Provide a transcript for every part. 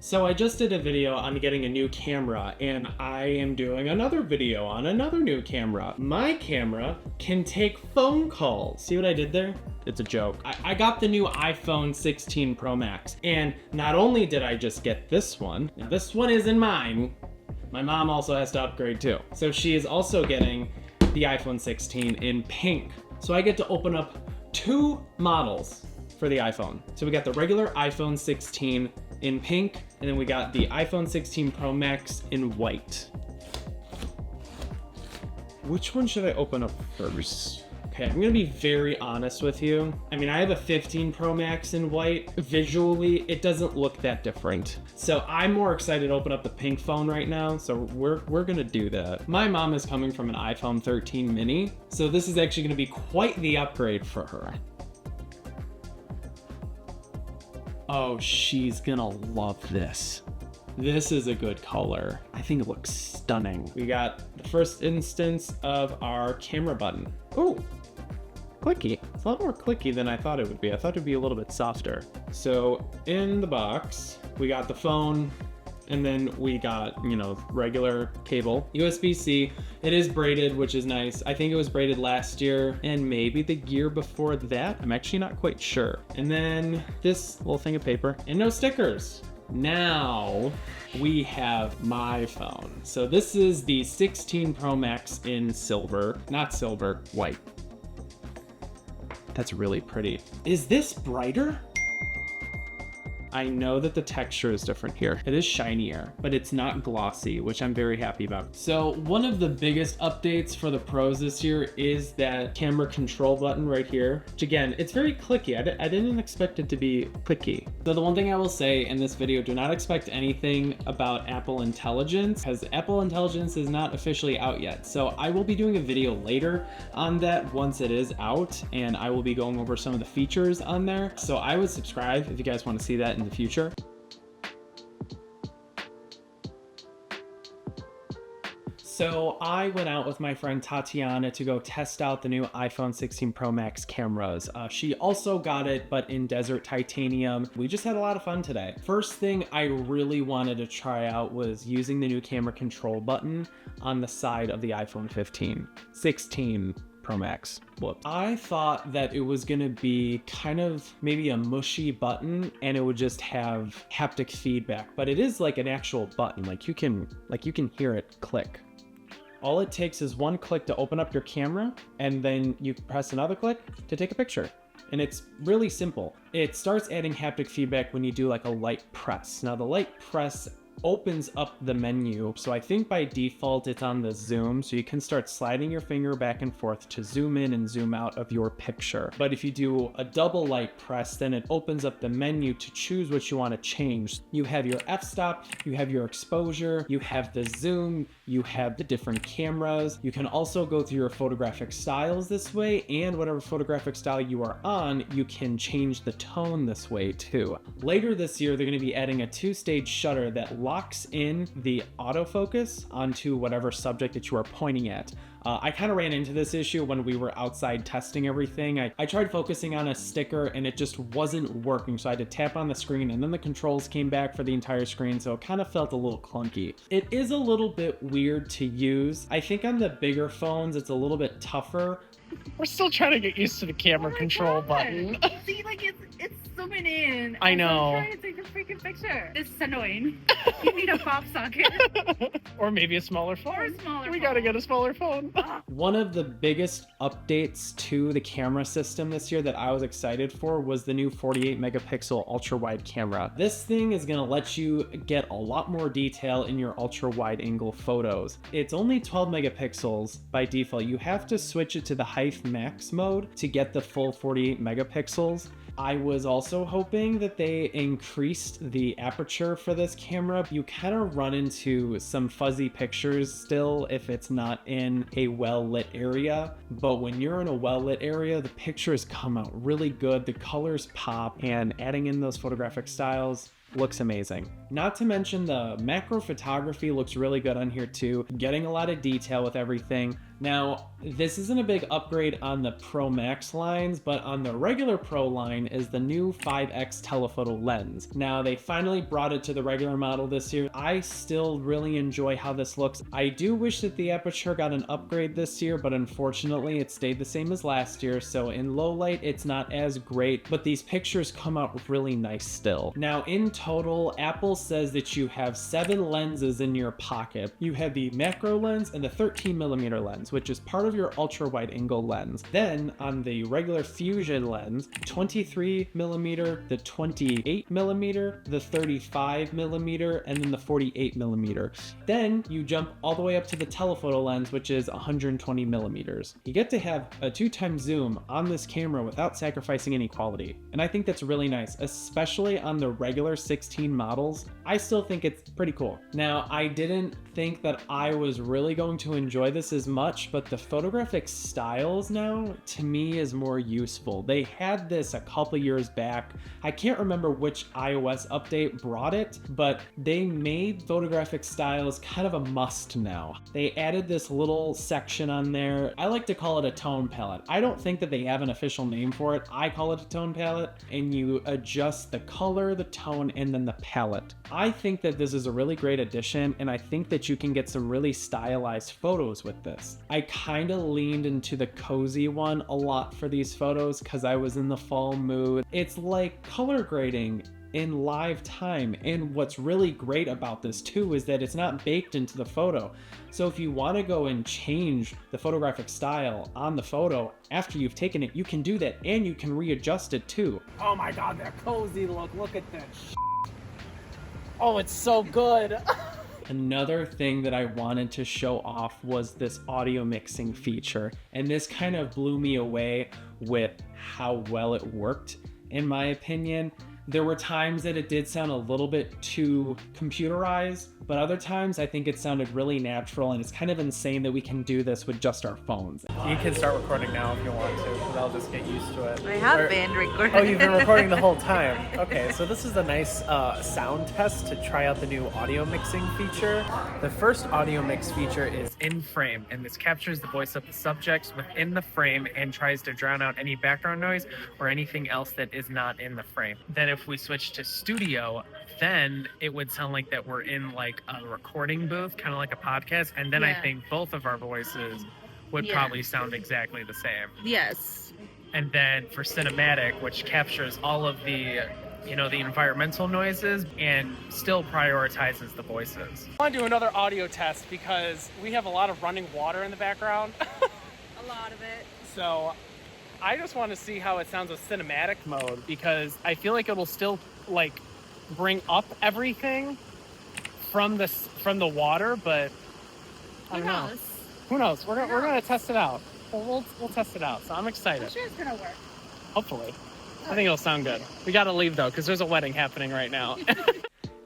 So I just did a video on getting a new camera, and I am doing another video on another new camera. My camera can take phone calls. See what I did there? It's a joke. I got the new iPhone 16 Pro Max, and not only did I just get this one, now this one isn't mine, my mom also has to upgrade too. So she is also getting the iPhone 16 in pink. So I get to open up two models for the iPhone. So we got the regular iPhone 16 in pink, and then we got the iPhone 16 Pro Max in white. Which one should I open up first? Okay, I'm gonna be very honest with you. I mean, I have a 15 Pro Max in white. Visually, it doesn't look that different. So I'm more excited to open up the pink phone right now, so we're gonna do that. My mom is coming from an iPhone 13 mini, so this is actually gonna be quite the upgrade for her. Oh, she's gonna love this. This is a good color. I think it looks stunning. We got the first instance of our camera button. Ooh, clicky. It's a lot more clicky than I thought it would be. I thought it would be a little bit softer. So in the box, we got the phone, and then we got, you know, regular cable, USB-C. It is braided, which is nice. I think it was braided last year and maybe the year before that. I'm actually not quite sure. And then this little thing of paper and no stickers. Now we have my phone. So this is the 16 Pro Max in silver, not silver, white. That's really pretty. Is this brighter? I know that the texture is different here. It is shinier, but it's not glossy, which I'm very happy about. So one of the biggest updates for the pros this year is that camera control button right here, which again, it's very clicky. I didn't expect it to be clicky. So the one thing I will say in this video, do not expect anything about Apple Intelligence, because Apple Intelligence is not officially out yet. So I will be doing a video later on that once it is out, and I will be going over some of the features on there. So I would subscribe if you guys want to see that in the future. So I went out with my friend Tatiana to go test out the new iPhone 16 Pro Max cameras. She also got it, but in desert titanium. We just had a lot of fun today. First thing I really wanted to try out was using the new camera control button on the side of the iPhone 16 Pro Max. Whoops. I thought that it was gonna be kind of maybe a mushy button and it would just have haptic feedback, but it is like an actual button. Like you can hear it click. All it takes is one click to open up your camera, and then you press another click to take a picture. And it's really simple. It starts adding haptic feedback when you do like a light press. Now the light press opens up the menu. So I think by default it's on the zoom, so you can start sliding your finger back and forth to zoom in and zoom out of your picture. But if you do a double light press, then it opens up the menu to choose what you want to change. You have your f-stop, you have your exposure, you have the zoom, you have the different cameras. You can also go through your photographic styles this way, and whatever photographic style you are on, you can change the tone this way too. Later this year, they're going to be adding a two-stage shutter that locks in the autofocus onto whatever subject that you are pointing at. I kind of ran into this issue when we were outside testing everything. I tried focusing on a sticker and it just wasn't working, so I had to tap on the screen and then the controls came back for the entire screen, so it kind of felt a little clunky. It is a little bit weird to use. I think on the bigger phones it's a little bit tougher. We're still trying to get used to the camera control button. See, like it's zooming in. I know. I'm trying to take a freaking picture. This is annoying. You need a pop socket. Or maybe a smaller phone. Or a smaller We phone. gotta get a smaller phone. One of the biggest updates to the camera system this year that I was excited for was the new 48 megapixel ultra wide camera. This thing is gonna let you get a lot more detail in your ultra wide angle photos. It's only 12 megapixels by default. You have to switch it to the high max mode to get the full 48 megapixels. I was also hoping that they increased the aperture for this camera. You kind of run into some fuzzy pictures still if it's not in a well-lit area, but when you're in a well-lit area, the pictures come out really good, the colors pop, and adding in those photographic styles looks amazing. Not to mention the macro photography looks really good on here too, getting a lot of detail with everything. Now, this isn't a big upgrade on the Pro Max lines, but on the regular Pro line is the new 5x telephoto lens. Now, they finally brought it to the regular model this year. I still really enjoy how this looks. I do wish that the aperture got an upgrade this year, but unfortunately it stayed the same as last year, so in low light it's not as great, but these pictures come out really nice still. Now, in total, Apple says that you have 7 lenses in your pocket. You have the macro lens and the 13mm lens, which is part of your ultra wide angle lens. Then on the regular fusion lens, 23mm, the 28mm, the 35mm, and then the 48mm. Then you jump all the way up to the telephoto lens, which is 120mm. You get to have a 2x zoom on this camera without sacrificing any quality. And I think that's really nice, especially on the regular 16 models. I still think it's pretty cool. Now, I didn't think that I was really going to enjoy this as much, but the photographic styles now, to me, is more useful. They had this a couple years back. I can't remember which iOS update brought it, but they made photographic styles kind of a must now. They added this little section on there. I like to call it a tone palette. I don't think that they have an official name for it. I call it a tone palette, and you adjust the color, the tone, and then the palette. I think that this is a really great addition, and I think that you can get some really stylized photos with this. I kind of leaned into the cozy one a lot for these photos because I was in the fall mood. It's like color grading in live time, and what's really great about this too is that it's not baked into the photo. So if you want to go and change the photographic style on the photo after you've taken it, you can do that, and you can readjust it too. Oh my god, that cozy look at this. Oh, it's so good. Another thing that I wanted to show off was this audio mixing feature, and this kind of blew me away with how well it worked, in my opinion. There were times that it did sound a little bit too computerized, but other times I think it sounded really natural, and it's kind of insane that we can do this with just our phones. You can start recording now if you want to, because I'll just get used to it. I have been recording. Oh, you've been recording the whole time. Okay, so this is a nice sound test to try out the new audio mixing feature. The first audio mix feature is in frame, and this captures the voice of the subjects within the frame and tries to drown out any background noise or anything else that is not in the frame. Then if we switch to studio, then it would sound like that we're in like a recording booth, kind of like a podcast, and then I think both of our voices would probably sound exactly the same. Yes. And then for cinematic, which captures all of the, you know, the environmental noises and still prioritizes the voices. I want to do another audio test because we have a lot of running water in the background. A lot of it. So I just want to see how it sounds with cinematic mode, because I feel like it'll still like bring up everything from the water, but I don't know. Who knows? We're gonna test it out. We'll test it out. So I'm excited. I'm sure it's gonna work. Hopefully. I think it'll sound good. We gotta leave though, because there's a wedding happening right now.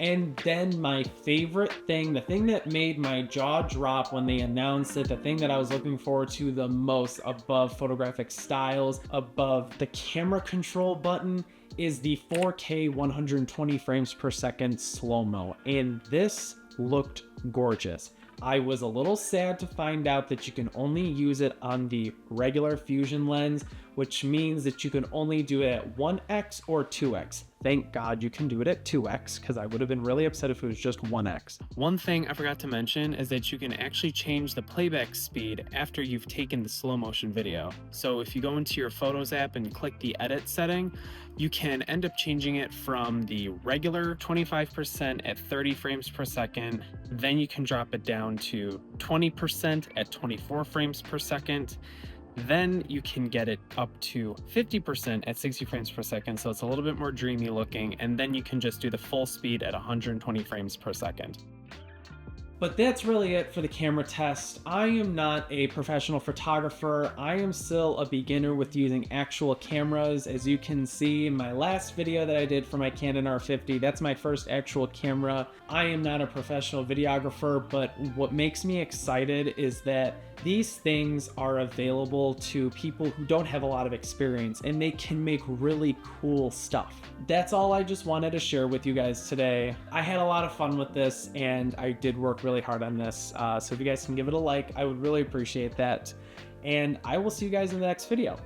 And then my favorite thing, the thing that made my jaw drop when they announced it, the thing that I was looking forward to the most above photographic styles, above the camera control button, is the 4K 120 frames per second slow-mo. And this looked gorgeous. I was a little sad to find out that you can only use it on the regular fusion lens, which means that you can only do it at 1x or 2x. Thank God you can do it at 2x, because I would have been really upset if it was just 1x. One thing I forgot to mention is that you can actually change the playback speed after you've taken the slow motion video. So if you go into your Photos app and click the edit setting, you can end up changing it from the regular 25% at 30 frames per second, then you can drop it down to 20% at 24 frames per second. Then you can get it up to 50% at 60 frames per second, so it's a little bit more dreamy looking, and then you can just do the full speed at 120 frames per second. But that's really it for the camera test. I am not a professional photographer. I am still a beginner with using actual cameras. As you can see in my last video that I did for my Canon R50, that's my first actual camera. I am not a professional videographer, but what makes me excited is that These things are available to people who don't have a lot of experience, and they can make really cool stuff. That's all I just wanted to share with you guys today. I had a lot of fun with this, and I did work really hard on this. So if you guys can give it a like, I would really appreciate that. And I will see you guys in the next video.